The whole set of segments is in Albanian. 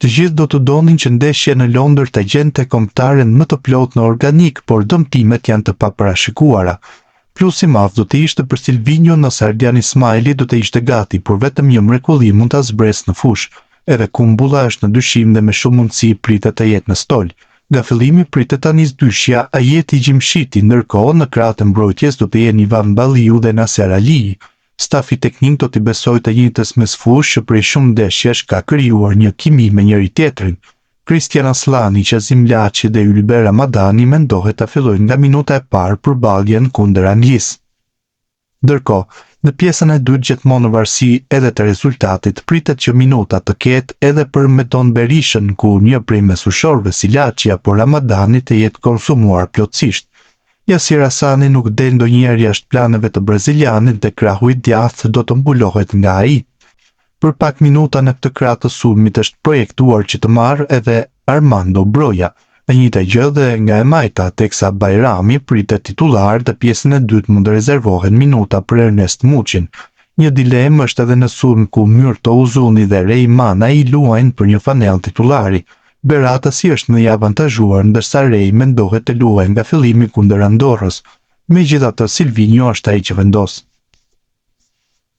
Të gjithë do të donin që ndeshja në Londër të gjente kombëtaren më të plotë në organik, por dëmtimet janë të paparashikuara. Plusi i madh do të ishte për Silvinho nëse Ardian Ismaili do të ishte gati, por vetëm një mrekulli mund ta zbresë në fushë. Edhe Kumbulla është në dyshim dhe me shumë mundësi pritet të jetë në stol. Nga fillimi pritet ta nisë dyshja Ajeti Gjimshiti, ndërkohë në krahët e mbrojtjes do të jenë Ivan Balliu dhe Nasser Ali. Stafi teknik do t'i besojë të njëjtës mes fushë që prej shumë ndeshjesh ka krijuar një kimi me njëri tjetrin. Christian Aslani, Qazim Laçi dhe Ylber Ramadani mendohet ta fillojnë nga minuta e parë përballjen kundër Anglisë. Ndërkohë, në pjesën e dytë gjithmonë në varësi edhe të rezultatit pritet që minuta të ketë edhe për Meton Berishën, ku një prej mesueshorëve si Laçi apo Ramadani të jetë konsumuar plotësisht. Yasir Hasani nuk del ndonjëherë jashtë planeve të brazilianit dhe krahu i djathtë do të mbulohet nga ai. Për pak minuta në këtë krah të sulmit është projektuar që të marrë edhe Armando Broja, e njëjta gjë dhe nga e majta, teksa Bajrami pritet titullar dhe pjesën e dytë mund të rezervohen minuta për Ernest Muçin. Një dilemë është edhe në sulm ku Myrto Uzuni dhe Reimana i luajnë për një fanell titulari. Berata si është më i avantazhuar, ndërsa Rei mendohet të luajë nga fillimi kundër Andorrës. Megjithatë, Silvinho është ai që vendos.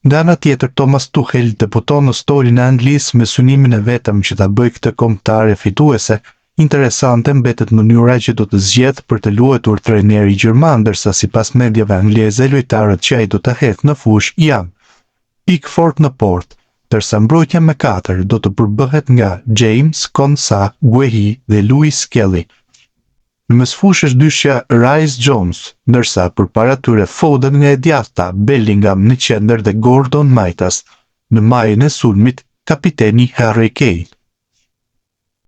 Nga ana tjetër, Thomas Tuchel debuton në stolin e Anglisë me synimin e vetëm që ta bëjë këtë kombëtare fituese. Interesante mbetet mënyra që do të zgjedhë për të luajtur trajneri gjerman, ndërsa sipas mediave angleze lojtarët që ai do të hedhë në fushë janë Pickford në portë, ndërsa mbrojtja me 4 do të përbëhet nga James, Konsa, Guehi dhe Louis Kelly. Në mesfushë është dyshja Rice Jones, ndërsa përpara tyre Foden nga e djathta, Bellingham në qendër dhe Gordon Maitas. Në majën e sulmit, kapiteni Harry Kane.